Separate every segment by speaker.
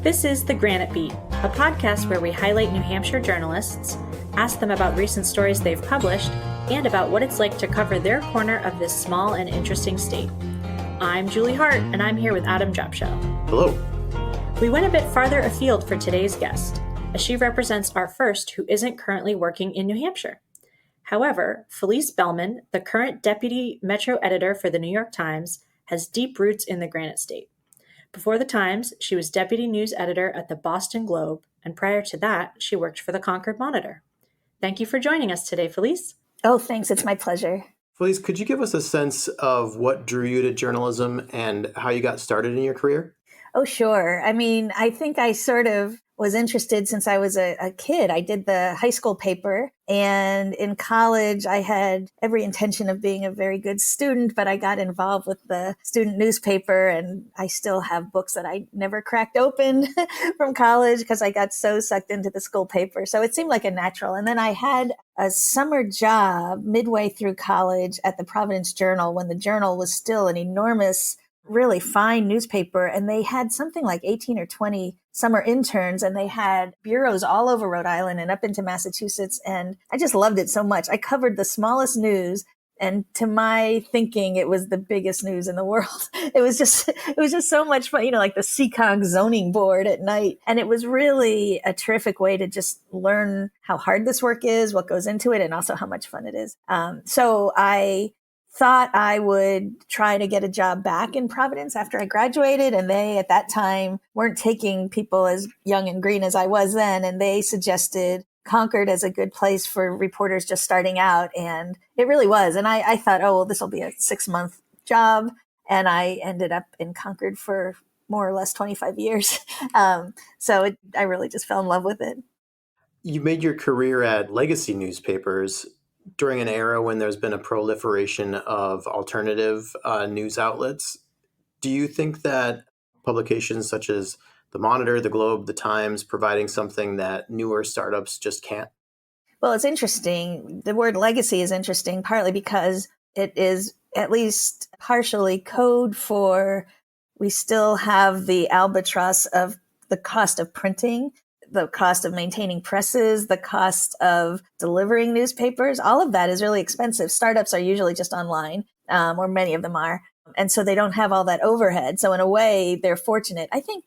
Speaker 1: This is the Granite Beat, a podcast where we highlight New Hampshire journalists, ask them about recent stories they've published, and about what it's like to cover their corner of this small and interesting state. I'm Julie Hart, and I'm here with Adam Drapcho.
Speaker 2: Hello.
Speaker 1: We went a bit farther afield for today's guest, as she represents our first who isn't currently working in New Hampshire. However, Felice Belman, the current deputy metro editor for the New York Times, has deep roots in the Granite State. Before the Times, she was deputy news editor at the Boston Globe, and prior to that, she worked for the Concord Monitor. Thank you for joining us today, Felice.
Speaker 3: Oh, thanks. It's my pleasure.
Speaker 2: Felice, could you give us a sense of what drew you to journalism and how you got started in your career?
Speaker 3: Oh, sure. I think I sort of was interested since I was a kid. I did the high school paper, and in college, I had every intention of being a very good student, but I got involved with the student newspaper, and I still have books that I never cracked open from college because I got so sucked into the school paper. So it seemed like a natural. And then I had a summer job midway through college at the Providence Journal when the Journal was still an enormous, really fine newspaper, and they had something like 18 or 20 summer interns, and they had bureaus all over Rhode Island and up into Massachusetts, and I just loved it so much. I covered the smallest news, and to my thinking, it was the biggest news in the world. It was just so much fun, like the Seccong zoning board at night, and it was really a terrific way to just learn how hard this work is, what goes into it, and also how much fun it is. So I thought I would try to get a job back in Providence after I graduated. And they, at that time, weren't taking people as young and green as I was then. And they suggested Concord as a good place for reporters just starting out. And it really was. And I thought, oh, well, this will be a 6-month job. And I ended up in Concord for more or less 25 years. I really just fell in love with it.
Speaker 2: You made your career at legacy newspapers during an era when there's been a proliferation of alternative news outlets. Do you think that publications such as the Monitor, the Globe, the Times, providing something that newer startups just can't?
Speaker 3: Well, it's interesting. The word legacy is interesting, partly because it is at least partially code for we still have the albatross of the cost of printing, the cost of maintaining presses, the cost of delivering newspapers. All of that is really expensive. Startups are usually just online, or many of them are. And so they don't have all that overhead. So in a way, they're fortunate. I think,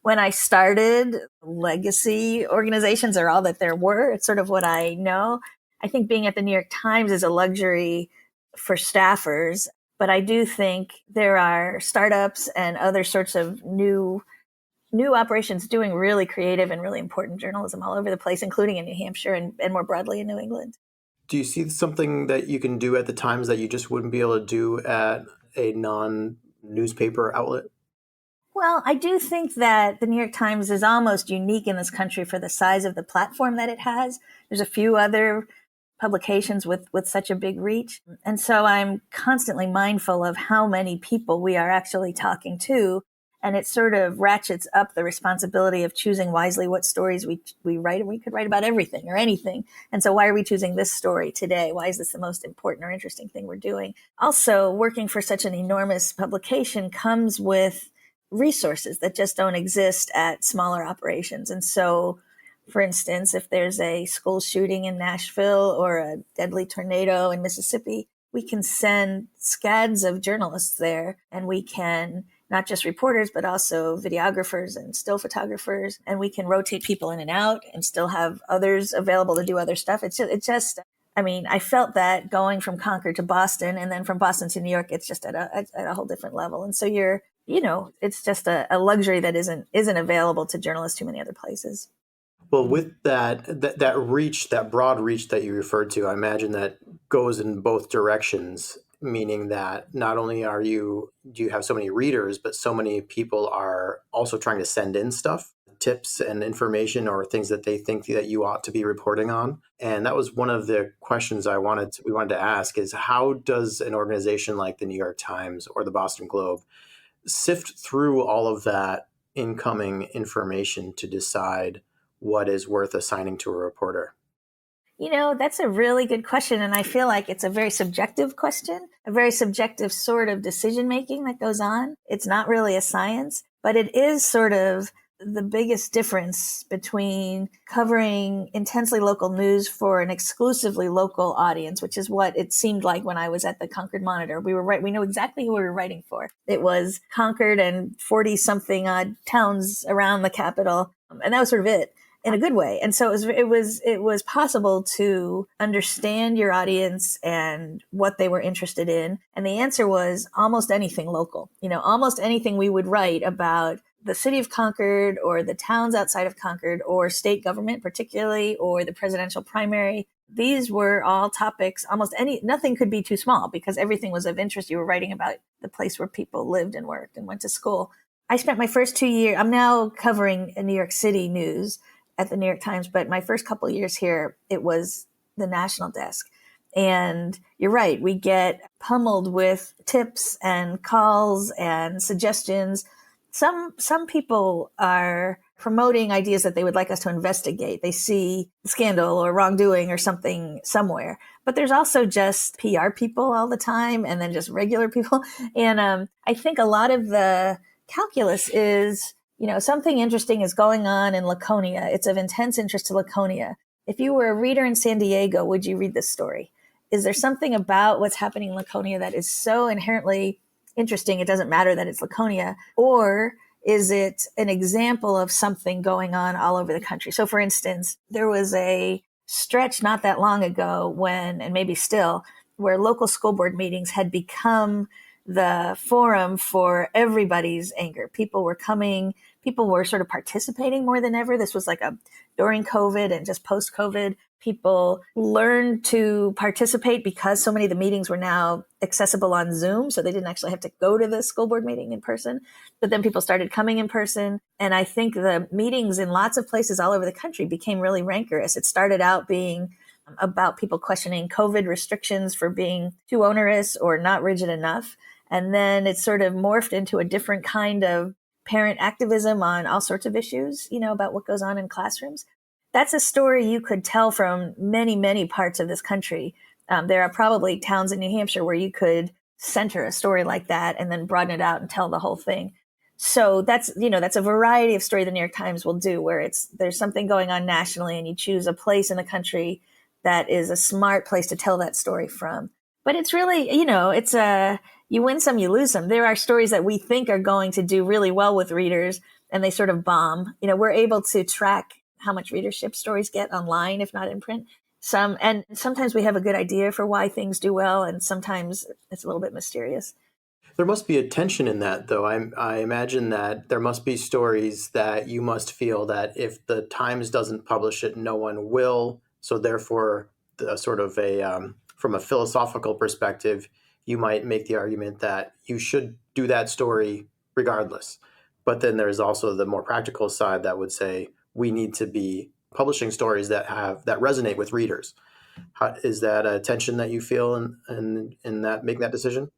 Speaker 3: when I started, legacy organizations are all that there were. It's sort of what I know. I think being at the New York Times is a luxury for staffers. But I do think there are startups and other sorts of new operations doing really creative and really important journalism all over the place, including in New Hampshire and more broadly in New England.
Speaker 2: Do you see something that you can do at the Times that you just wouldn't be able to do at a non-newspaper outlet?
Speaker 3: Well, I do think that the New York Times is almost unique in this country for the size of the platform that it has. There's a few other publications with such a big reach. And so I'm constantly mindful of how many people we are actually talking to. And it sort of ratchets up the responsibility of choosing wisely what stories we write. And we could write about everything or anything. And so why are we choosing this story today? Why is this the most important or interesting thing we're doing? Also, working for such an enormous publication comes with resources that just don't exist at smaller operations. And so, for instance, if there's a school shooting in Nashville or a deadly tornado in Mississippi, we can send scads of journalists there, and we can not just reporters, but also videographers and still photographers. And we can rotate people in and out and still have others available to do other stuff. I felt that going from Concord to Boston and then from Boston to New York, it's just at a whole different level. And so it's just a luxury that isn't available to journalists too many other places.
Speaker 2: Well, with that reach, that broad reach that you referred to, I imagine that goes in both directions, meaning that not only do you have so many readers, but so many people are also trying to send in stuff, tips and information or things that they think that you ought to be reporting on. And that was one of the questions we wanted to ask is how does an organization like the New York Times or the Boston Globe sift through all of that incoming information to decide what is worth assigning to a reporter?
Speaker 3: That's a really good question. And I feel like it's a very subjective question, a very subjective sort of decision making that goes on. It's not really a science, but it is sort of the biggest difference between covering intensely local news for an exclusively local audience, which is what it seemed like when I was at the Concord Monitor. We know exactly who we were writing for. It was Concord and 40 something odd towns around the capital. And that was sort of it, in a good way. And so it was possible to understand your audience and what they were interested in. And the answer was almost anything local, almost anything we would write about the city of Concord or the towns outside of Concord or state government particularly, or the presidential primary. These were all topics, nothing could be too small because everything was of interest. You were writing about the place where people lived and worked and went to school. I spent my first 2 years, I'm now covering New York City news at the New York Times, but my first couple of years here, it was the national desk. And you're right, we get pummeled with tips and calls and suggestions. Some people are promoting ideas that they would like us to investigate. They see scandal or wrongdoing or something somewhere. But there's also just PR people all the time and then just regular people. And I think a lot of the calculus is, something interesting is going on in Laconia. It's of intense interest to Laconia. If you were a reader in San Diego, would you read this story? Is there something about what's happening in Laconia that is so inherently interesting, it doesn't matter that it's Laconia? Or is it an example of something going on all over the country? So for instance, there was a stretch not that long ago when, and maybe still, where local school board meetings had become the forum for everybody's anger. People were coming, people were sort of participating more than ever. This was like during COVID and just post-COVID. People learned to participate because so many of the meetings were now accessible on Zoom. So they didn't actually have to go to the school board meeting in person. But then people started coming in person. And I think the meetings in lots of places all over the country became really rancorous. It started out being about people questioning COVID restrictions for being too onerous or not rigid enough. And then it sort of morphed into a different kind of parent activism on all sorts of issues, about what goes on in classrooms. That's a story you could tell from many, many parts of this country. There are probably towns in New Hampshire where you could center a story like that and then broaden it out and tell the whole thing. So that's a variety of story the New York Times will do, where there's something going on nationally and you choose a place in the country that is a smart place to tell that story from. But it's really, you win some, you lose some. There are stories that we think are going to do really well with readers and they sort of bomb. We're able to track how much readership stories get online, if not in print. And sometimes we have a good idea for why things do well, and sometimes it's a little bit mysterious.
Speaker 2: There must be a tension in that, though. I imagine that there must be stories that you must feel that if the Times doesn't publish it, no one will. So therefore, from a philosophical perspective, you might make the argument that you should do that story regardless. But then there's also the more practical side that would say we need to be publishing stories that resonate with readers. Is that a tension that you feel in that making that decision?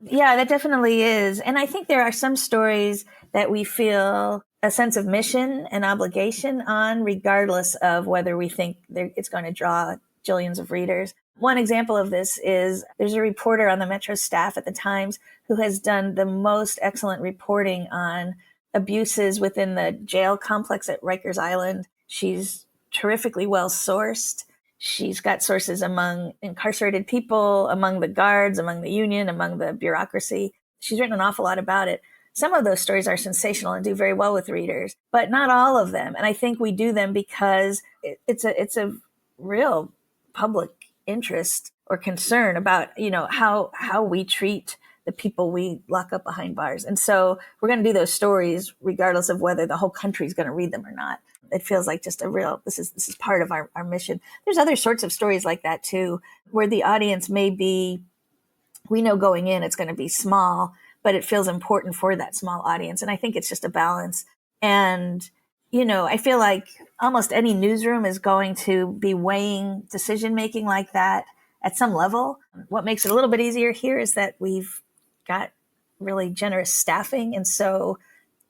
Speaker 3: Yeah, that definitely is. And I think there are some stories that we feel a sense of mission and obligation on, regardless of whether we think it's going to draw jillions of readers. One example of this is there's a reporter on the Metro staff at the Times who has done the most excellent reporting on abuses within the jail complex at Rikers Island. She's terrifically well sourced. She's got sources among incarcerated people, among the guards, among the union, among the bureaucracy. She's written an awful lot about it. Some of those stories are sensational and do very well with readers, but not all of them. And I think we do them because it's a real public interest or concern about, how we treat the people we lock up behind bars. And so we're going to do those stories regardless of whether the whole country is going to read them or not. It feels like just this is part of our mission. There's other sorts of stories like that too, where the audience may be, we know going in it's going to be small, but it feels important for that small audience. And I think it's just a balance. And, I feel like almost any newsroom is going to be weighing decision-making like that at some level. What makes it a little bit easier here is that we've got really generous staffing. And so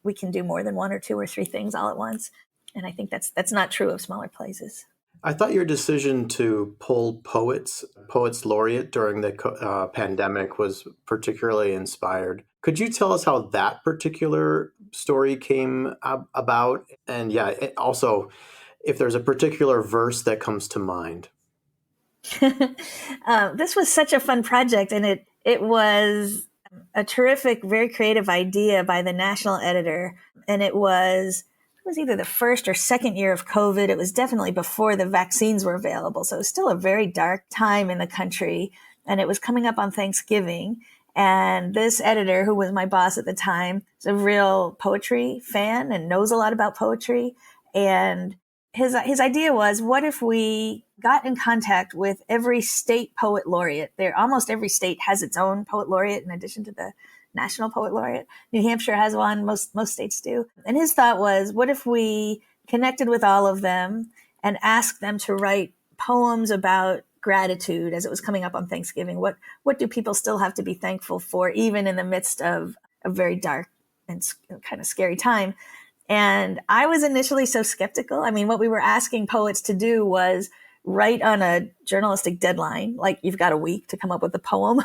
Speaker 3: we can do more than one or two or three things all at once. And I think that's not true of smaller places.
Speaker 2: I thought your decision to pull poets laureate during the pandemic was particularly inspired. Could you tell us how that particular story came about? And yeah, also, if there's a particular verse that comes to mind.
Speaker 3: This was such a fun project, and it was a terrific, very creative idea by the national editor. And it was either the first or second year of COVID. It was definitely before the vaccines were available. So it was still a very dark time in the country. And it was coming up on Thanksgiving. And this editor, who was my boss at the time, is a real poetry fan and knows a lot about poetry. And his idea was, what if we got in contact with every state poet laureate? Almost every state has its own poet laureate in addition to the national poet laureate. New Hampshire has one. Most states do. And his thought was, what if we connected with all of them and asked them to write poems about gratitude as it was coming up on Thanksgiving? What do people still have to be thankful for, even in the midst of a very dark and kind of scary time? And I was initially so skeptical. I mean, what we were asking poets to do was write on a journalistic deadline, like you've got a week to come up with a poem,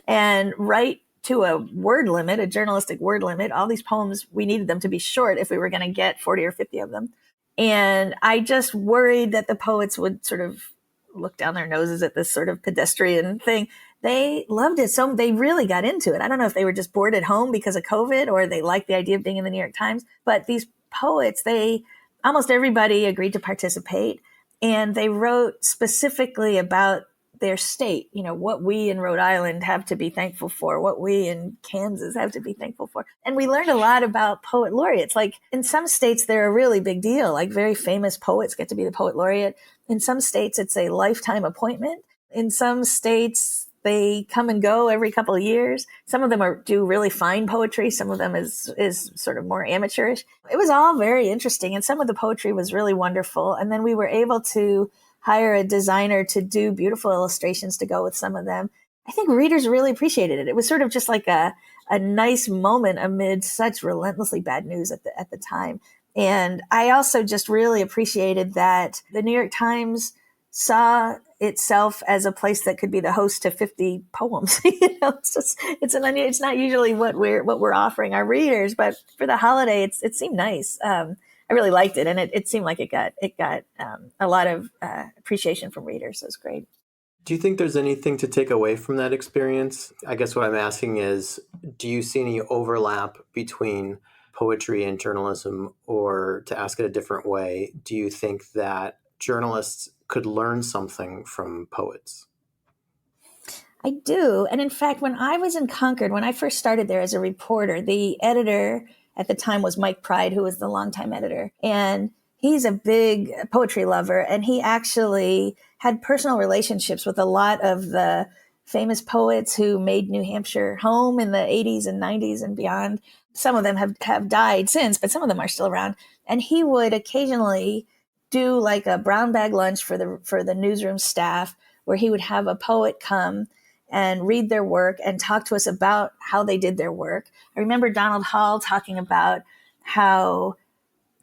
Speaker 3: and write to a word limit, a journalistic word limit. All these poems, we needed them to be short if we were going to get 40 or 50 of them. And I just worried that the poets would sort of look down their noses at this sort of pedestrian thing. They loved it. So they really got into it. I don't know if they were just bored at home because of COVID or they liked the idea of being in the New York Times, but these poets, almost everybody agreed to participate, and they wrote specifically about their state, what we in Rhode Island have to be thankful for, what we in Kansas have to be thankful for. And we learned a lot about poet laureates. Like in some states, they're a really big deal. Like very famous poets get to be the poet laureate. In some states, it's a lifetime appointment. In some states, they come and go every couple of years. Some of them do really fine poetry. Some of them is sort of more amateurish. It was all very interesting. And some of the poetry was really wonderful. And then we were able to hire a designer to do beautiful illustrations to go with some of them. I think readers really appreciated it. It was sort of just like a nice moment amid such relentlessly bad news at the time. And I also just really appreciated that the New York Times saw itself as a place that could be the host to 50 poems. It's not usually what we're offering our readers, but for the holiday, it seemed nice. I really liked it, and it seemed like it got a lot of appreciation from readers. So it was great.
Speaker 2: Do you think there's anything to take away from that experience? I guess what I'm asking is, do you see any overlap between poetry and journalism? Or to ask it a different way, do you think that journalists could learn something from poets?
Speaker 3: I do. And in fact, when I was in Concord, when I first started there as a reporter, the editor at the time was Mike Pride, who was the longtime editor. And he's a big poetry lover. And he actually had personal relationships with a lot of the famous poets who made New Hampshire home in the 80s and 90s and beyond. Some of them have died since, but some of them are still around. And he would occasionally do like a brown bag lunch for the newsroom staff, where he would have a poet come and read their work and talk to us about how they did their work. I remember Donald Hall talking about how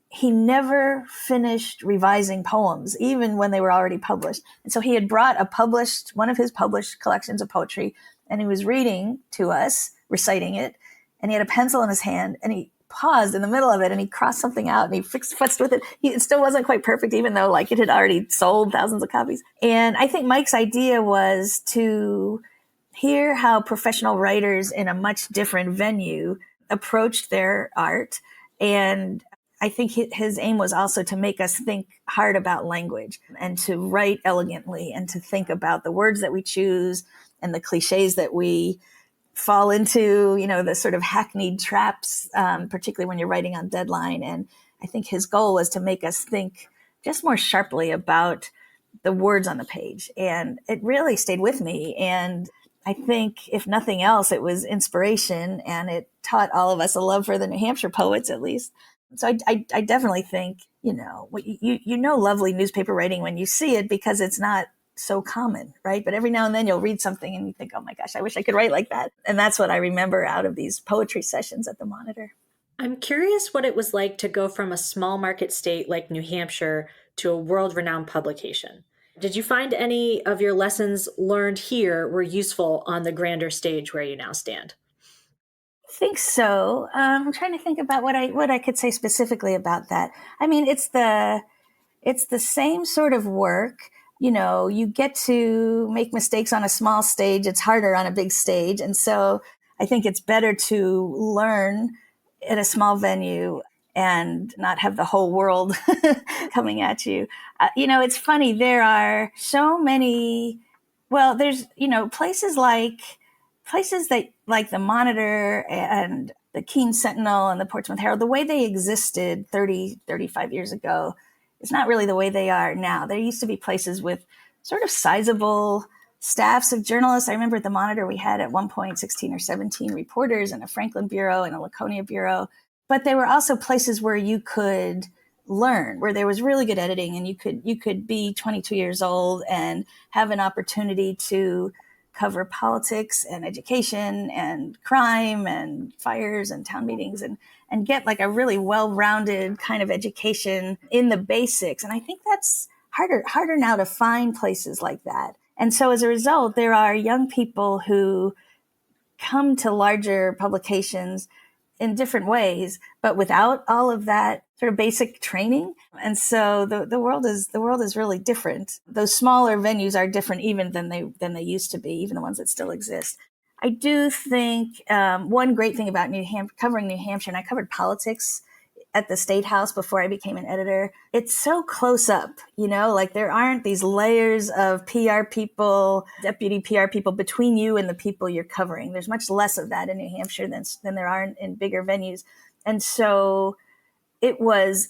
Speaker 3: he never finished revising poems, even when they were already published. And so he had brought one of his published collections of poetry, and he was reading to us, reciting it, and he had a pencil in his hand, and he paused in the middle of it and he crossed something out and he futzed with it. It still wasn't quite perfect, even though like it had already sold thousands of copies. And I think Mike's idea was to hear how professional writers in a much different venue approached their art. And I think his aim was also to make us think hard about language and to write elegantly and to think about the words that we choose and the cliches that we fall into, the sort of hackneyed traps, particularly when you're writing on deadline. And I think his goal was to make us think just more sharply about the words on the page. And it really stayed with me. And I think, if nothing else, it was inspiration, and it taught all of us a love for the New Hampshire poets, at least. So I definitely think, you know lovely newspaper writing when you see it, because it's not so common, right? But every now and then you'll read something and you think, oh my gosh, I wish I could write like that. And that's what I remember out of these poetry sessions at the Monitor.
Speaker 1: I'm curious what it was like to go from a small market state like New Hampshire to a world-renowned publication. Did you find any of your lessons learned here were useful on the grander stage where you now stand?
Speaker 3: I think so. I'm trying to think about what I could say specifically about that. I mean, it's the same sort of work. You get to make mistakes on a small stage. It's harder on a big stage. And so I think it's better to learn at a small venue and not have the whole world coming at you. It's funny. There are so many, there's, places that like the Monitor and the Keene Sentinel and the Portsmouth Herald, the way they existed 30, 35 years ago, it's not really the way they are now. There used to be places with sort of sizable staffs of journalists. I remember at the Monitor, we had at one point 16 or 17 reporters and a Franklin bureau and a Laconia bureau. But they were also places where you could learn, where there was really good editing, and you could be 22 years old and have an opportunity to cover politics and education and crime and fires and town meetings and get like a really well-rounded kind of education in the basics. And I think that's harder now to find places like that. And so as a result, there are young people who come to larger publications in different ways, but without all of that sort of basic training. And so the world is really different. Those smaller venues are different even than they used to be, even the ones that still exist. I do think one great thing about covering New Hampshire, and I covered politics at the State House before I became an editor, it's so close up, like there aren't these layers of PR people, deputy PR people between you and the people you're covering. There's much less of that in New Hampshire than there are in bigger venues. And so it was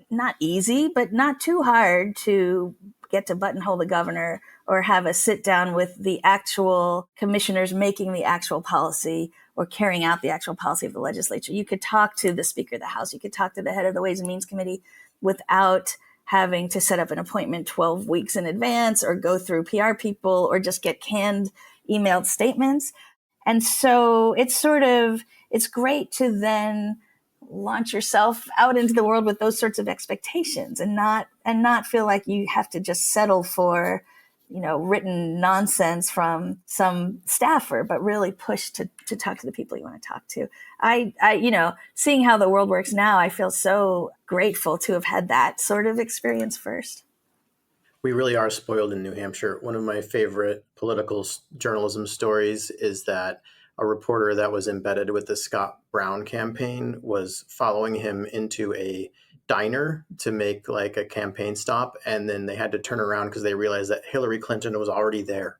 Speaker 3: not easy, but not too hard to get to buttonhole the governor or have a sit down with the actual commissioners making the actual policy or carrying out the actual policy of the legislature. You could talk to the Speaker of the House. You could talk to the head of the Ways and Means Committee without having to set up an appointment 12 weeks in advance or go through PR people or just get canned emailed statements. And so it's great to then launch yourself out into the world with those sorts of expectations and not feel like you have to just settle for, written nonsense from some staffer, but really push to talk to the people you want to talk to. I seeing how the world works now, I feel so grateful to have had that sort of experience first.
Speaker 2: We really are spoiled in New Hampshire. One of my favorite political journalism stories is that a reporter that was embedded with the Scott Brown campaign was following him into a diner to make like a campaign stop. And then they had to turn around because they realized that Hillary Clinton was already there.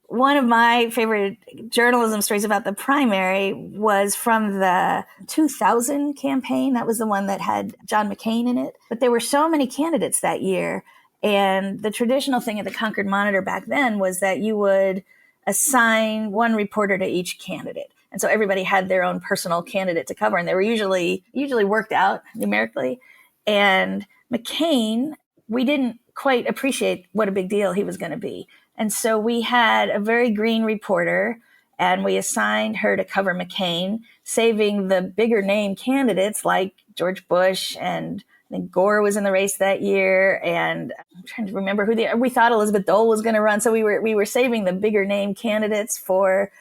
Speaker 3: One of my favorite journalism stories about the primary was from the 2000 campaign. That was the one that had John McCain in it. But there were so many candidates that year. And the traditional thing at the Concord Monitor back then was that you would assign one reporter to each candidate. And so everybody had their own personal candidate to cover. And they were usually worked out numerically. And McCain, we didn't quite appreciate what a big deal he was going to be. And so we had a very green reporter, and we assigned her to cover McCain, saving the bigger name candidates like George Bush, and I think Gore was in the race that year. And I'm trying to remember we thought Elizabeth Dole was going to run. So we were saving the bigger name candidates for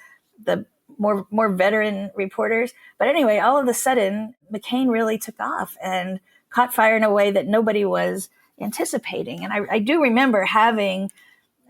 Speaker 3: the more veteran reporters. But anyway, all of a sudden, McCain really took off and caught fire in a way that nobody was anticipating. And I do remember having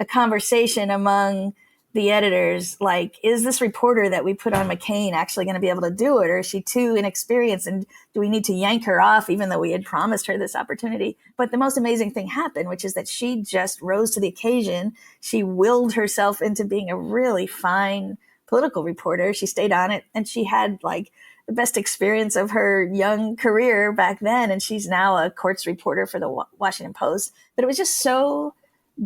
Speaker 3: a conversation among the editors, like, is this reporter that we put on McCain actually going to be able to do it? Or is she too inexperienced? And do we need to yank her off, even though we had promised her this opportunity? But the most amazing thing happened, which is that she just rose to the occasion. She willed herself into being a really fine political reporter. She stayed on it, and she had like the best experience of her young career back then. And she's now a courts reporter for the Washington Post. But it was just so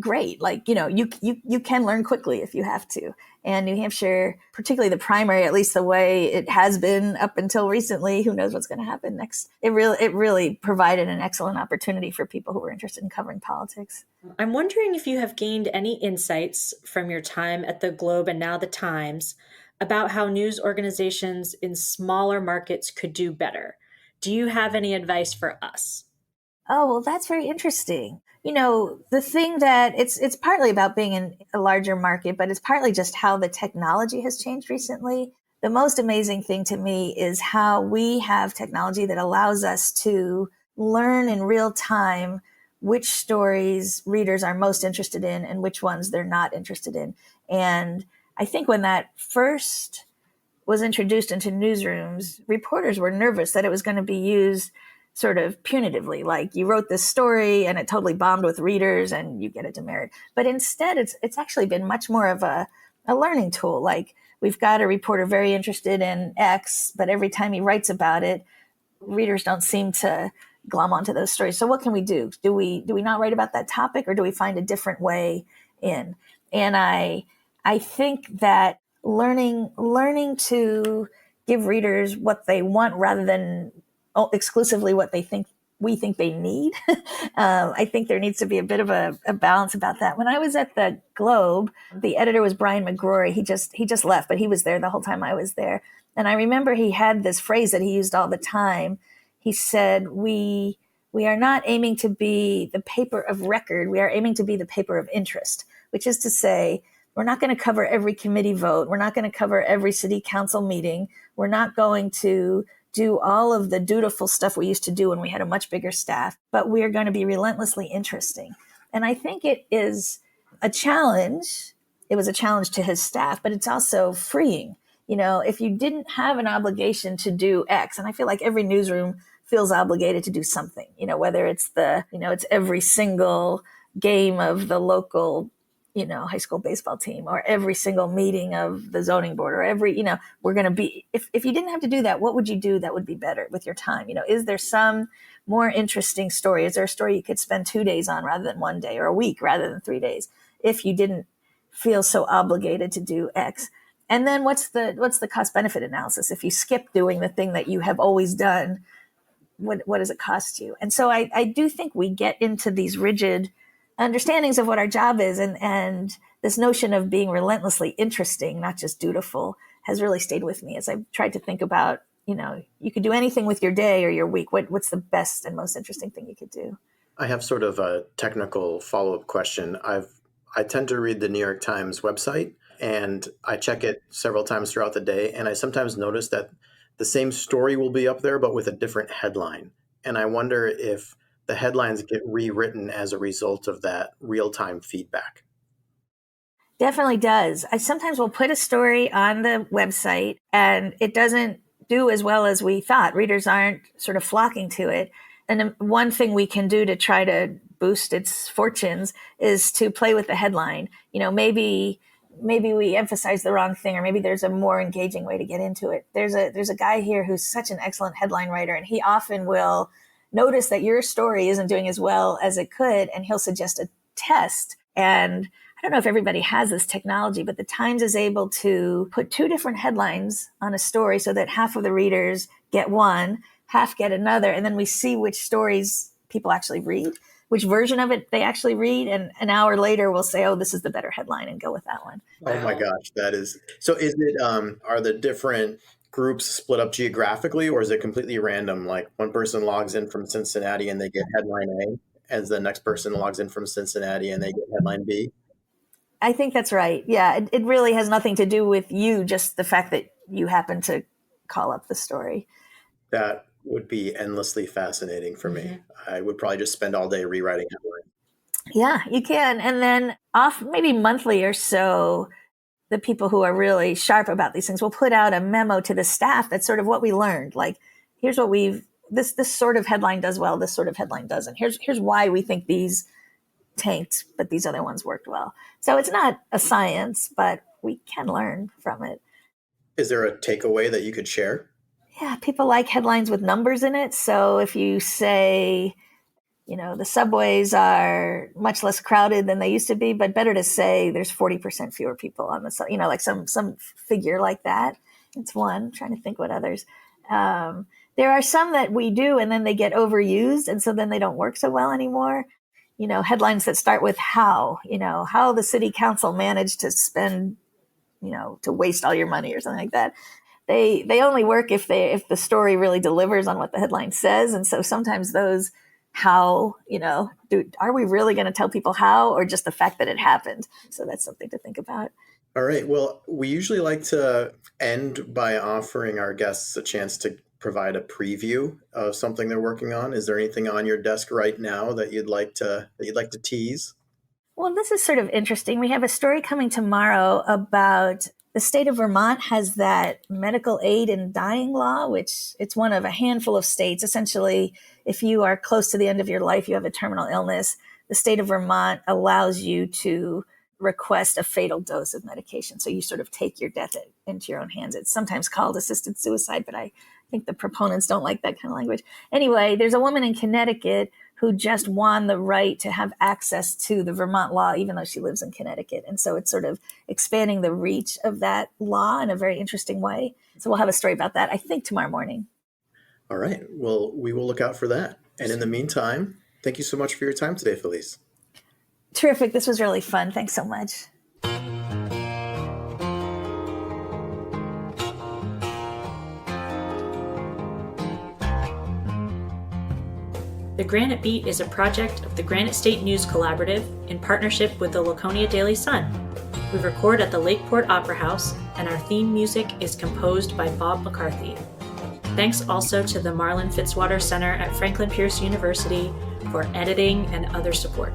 Speaker 3: great. Like, you can learn quickly if you have to. And New Hampshire, particularly the primary, at least the way it has been up until recently, who knows what's going to happen next. It really provided an excellent opportunity for people who were interested in covering politics.
Speaker 1: I'm wondering if you have gained any insights from your time at the Globe and now the Times about how news organizations in smaller markets could do better. Do you have any advice for us?
Speaker 3: Oh, well, that's very interesting. The thing that it's partly about being in a larger market, but it's partly just how the technology has changed recently. The most amazing thing to me is how we have technology that allows us to learn in real time which stories readers are most interested in and which ones they're not interested in. And I think when that first was introduced into newsrooms, reporters were nervous that it was going to be used sort of punitively, like you wrote this story and it totally bombed with readers and you get a demerit. But instead, it's actually been much more of a learning tool. Like we've got a reporter very interested in X, but every time he writes about it, readers don't seem to glom onto those stories. So what can we do? Do we not write about that topic, or do we find a different way in? And I think that learning to give readers what they want rather than exclusively what we think they need. I think there needs to be a bit of a balance about that. When I was at the Globe, the editor was Brian McGrory. He just left, but he was there the whole time I was there. And I remember he had this phrase that he used all the time. He said, we are not aiming to be the paper of record. We are aiming to be the paper of interest, which is to say, we're not going to cover every committee vote. We're not going to cover every city council meeting. We're not going to do all of the dutiful stuff we used to do when we had a much bigger staff, but we are going to be relentlessly interesting. And I think it is a challenge. It was a challenge to his staff, but it's also freeing. If you didn't have an obligation to do X, and I feel like every newsroom feels obligated to do something, whether it's it's every single game of the local high school baseball team, or every single meeting of the zoning board, or we're going to be, if you didn't have to do that, what would you do that would be better with your time? Is there some more interesting story? Is there a story you could spend 2 days on rather than 1 day, or a week rather than 3 days, if you didn't feel so obligated to do X? And then what's the cost benefit analysis? If you skip doing the thing that you have always done, what does it cost you? And so I do think we get into these rigid understandings of what our job is, and this notion of being relentlessly interesting, not just dutiful, has really stayed with me as I've tried to think about, you could do anything with your day or your week. What's the best and most interesting thing you could do?
Speaker 2: I have sort of a technical follow-up question. I tend to read the New York Times website, and I check it several times throughout the day, and I sometimes notice that the same story will be up there, but with a different headline. And I wonder if the headlines get rewritten as a result of that real-time feedback.
Speaker 3: Definitely does. I sometimes will put a story on the website and it doesn't do as well as we thought. Readers aren't sort of flocking to it. And one thing we can do to try to boost its fortunes is to play with the headline. Maybe we emphasize the wrong thing, or maybe there's a more engaging way to get into it. There's a guy here who's such an excellent headline writer, and he often will notice that your story isn't doing as well as it could, and he'll suggest a test. And I don't know if everybody has this technology, but the Times is able to put 2 different headlines on a story so that half of the readers get one, half get another, and then we see which stories people actually read, which version of it they actually read, and an hour later we'll say, oh, this is the better headline, and go with that one.
Speaker 2: Oh my gosh, that is... So is it, are the different groups split up geographically, or is it completely random? Like one person logs in from Cincinnati and they get headline A, as the next person logs in from Cincinnati and they get headline B?
Speaker 3: I think that's right. Yeah, it really has nothing to do with you, just the fact that you happen to call up the story.
Speaker 2: That would be endlessly fascinating for me. I would probably just spend all day rewriting headlines.
Speaker 3: Yeah, you can. And then off maybe monthly or so, the people who are really sharp about these things will put out a memo to the staff that's sort of what we learned. Like, here's what this sort of headline does well, this sort of headline doesn't. Here's why we think these tanked, but these other ones worked well. So it's not a science, but we can learn from it.
Speaker 2: Is there a takeaway that you could share?
Speaker 3: Yeah, people like headlines with numbers in it. So if you say, the subways are much less crowded than they used to be, but better to say there's 40% fewer people on the, like some figure like that. It's one. I'm trying to think what others. There are some that we do, and then they get overused, and so then they don't work so well anymore. Headlines that start with how the city council managed to spend, to waste all your money or something like that. they only work if the story really delivers on what the headline says. And so sometimes those how, are we really going to tell people how, or just the fact that it happened? So that's something to think about.
Speaker 2: All right. Well, we usually like to end by offering our guests a chance to provide a preview of something they're working on. Is there anything on your desk right now that you'd like to tease?
Speaker 3: Well, this is sort of interesting. We have a story coming tomorrow about the state of Vermont has that medical aid in dying law, which it's one of a handful of states. Essentially, if you are close to the end of your life, you have a terminal illness, the state of Vermont allows you to request a fatal dose of medication. So you sort of take your death into your own hands. It's sometimes called assisted suicide, but I think the proponents don't like that kind of language. Anyway, there's a woman in Connecticut who just won the right to have access to the Vermont law, even though she lives in Connecticut. And so it's sort of expanding the reach of that law in a very interesting way. So we'll have a story about that, I think, tomorrow morning.
Speaker 2: All right. Well, we will look out for that. And in the meantime, thank you so much for your time today, Felice.
Speaker 3: Terrific. This was really fun. Thanks so much.
Speaker 1: The Granite Beat is a project of the Granite State News Collaborative in partnership with the Laconia Daily Sun. We record at the Lakeport Opera House, and our theme music is composed by Bob McCarthy. Thanks also to the Marlin Fitzwater Center at Franklin Pierce University for editing and other support.